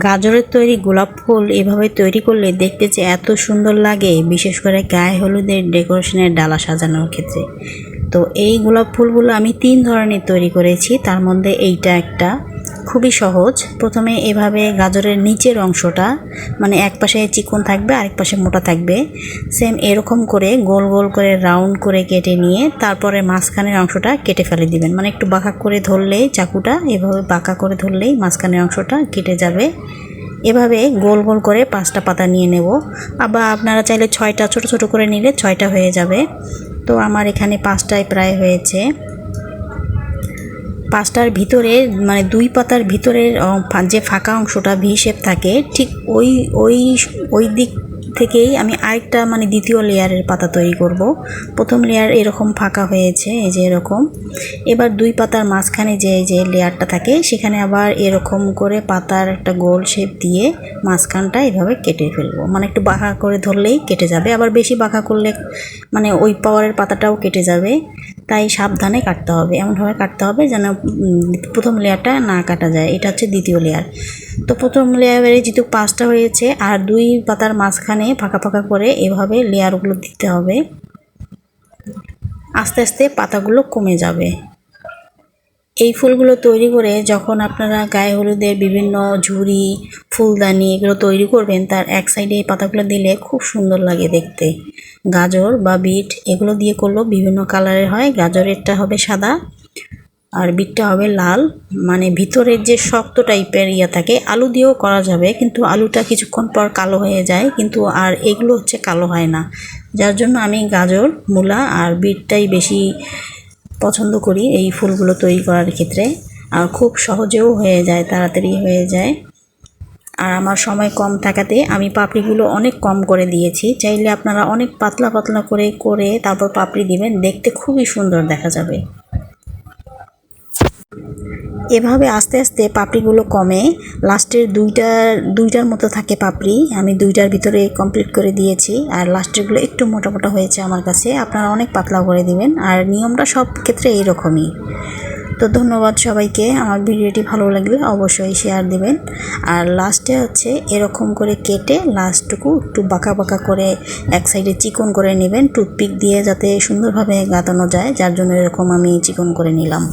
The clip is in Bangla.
গাজরের তৈরি গোলাপ ফুল এভাবে তৈরি করলে দেখতে যে এত সুন্দর লাগে, বিশেষ করে গায়ে হলুদের ডেকোরেশনের ডালা সাজানোর ক্ষেত্রে। তো এই গোলাপ ফুলগুলো আমি 3 ধরনের তৈরি করেছি, তার মধ্যে এইটা একটা খুবই সহজ। প্রথমে এভাবে গাজরের নিচের অংশটা মানে এক পাশে চিকন থাকবে আরেক পাশে মোটা থাকবে, সেম এরকম করে গোল গোল করে রাউন্ড করে কেটে নিয়ে তারপরে মাঝখানের অংশটা কেটে ফেলে দিবেন। মানে একটু বাঁকা করে ধরলেই চাকুটা এভাবে বাঁকা করে ধরলেই মাঝখানের অংশটা কেটে যাবে। এভাবে গোল গোল করে 5টা পাতা নিয়ে নেব। আবার আপনারা চাইলে 6টা ছোট ছোট করে নিলে 6টা হয়ে যাবে। তো আমার এখানে 5টায় প্রায় হয়েছে। 5টার ভিতরে মানে 2 পাতার ভিতরের যে ফাঁকা অংশটা ভি শেপ থাকে, ঠিক ওই দিক থেকেই আমি আরেকটা মানে দ্বিতীয় লেয়ারের পাতা তৈরি করব। প্রথম লেয়ার এরকম ফাঁকা হয়েছে, এই যে এরকম। এবার 2 পাতার মাঝখানে যে লেয়ারটা থাকে সেখানে আবার এরকম করে পাতার একটা গোল শেপ দিয়ে মাঝখানটা এভাবে কেটে ফেলবো। মানে একটু বাঁকা করে ধরলেই কেটে যাবে, আবার বেশি বাঁকা করলে মানে ওই পাওয়ারের পাতাটাও কেটে যাবে। তাই সাবধানে কাটতে হবে, এমনভাবে কাটতে হবে যেন প্রথম লেয়ারটা না কাটা যায়। এটা হচ্ছে দ্বিতীয় লেয়ার। তো প্রথম লেয়ারে যেহেতু 5টা হয়েছে আর 2 পাতার মাঝখানে ফাঁকা ফাঁকা করে এভাবে লেয়ারগুলো দিতে হবে। আস্তে আস্তে পাতাগুলো কমে যাবে। এই ফুলগুলো তৈরি করে যখন আপনারা গায়ে হলুদের বিভিন্ন ঝুড়ি, ফুলদানি এগুলো তৈরি করবেন, তার এক সাইডে এই পাতাগুলো দিলে খুব সুন্দর লাগে দেখতে। গাজর বা বিট এগুলো দিয়ে করলেও বিভিন্ন কালারের হয়। গাজরেরটা হবে সাদা আর বিটটা হবে লাল, মানে ভিতরের যে শক্ত টাইপের থাকে। আলু দিয়েও করা যাবে, কিন্তু আলুটা কিছুক্ষণ পর কালো হয়ে যায়, কিন্তু আর এগুলো হচ্ছে কালো হয় না। যার জন্য আমি গাজর, মূলা আর বিটটাই বেশি পছন্দ করি এই ফুলগুলো তৈরি করার ক্ষেত্রে। আর খুব সহজেও হয়ে যায়, তাড়াতাড়ি হয়ে যায়। আর আমার সময় কম থাকাতে আমি পাপড়িগুলো অনেক কম করে দিয়েছি। চাইলে আপনারা অনেক পাতলা পাতলা করে তারপর পাপড়ি দিবেন, দেখতে খুবই সুন্দর দেখা যাবে। এভাবে আস্তে আস্তে পাপড়িগুলো কমে লাস্টের দুইটার মতো থাকে পাপড়ি। আমি 2টার ভিতরে কমপ্লিট করে দিয়েছি, আর লাস্টেরগুলো একটু মোটা মোটা হয়েছে আমার কাছে। আপনারা অনেক পাতলা করে দিবেন, আর নিয়মটা সব ক্ষেত্রে এইরকমই। তো ধন্যবাদ সবাইকে। আমার ভিডিওটি ভালো লাগলে অবশ্যই শেয়ার দিবেন। আর লাস্টে হচ্ছে এরকম করে কেটে লাস্টটুকু একটু বাঁকা বাঁকা করে এক সাইডে চিকন করে নেবেন, টুথপিক দিয়ে যাতে সুন্দরভাবে গাঁথানো যায়, যার জন্য এরকম আমি চিকন করে নিলাম।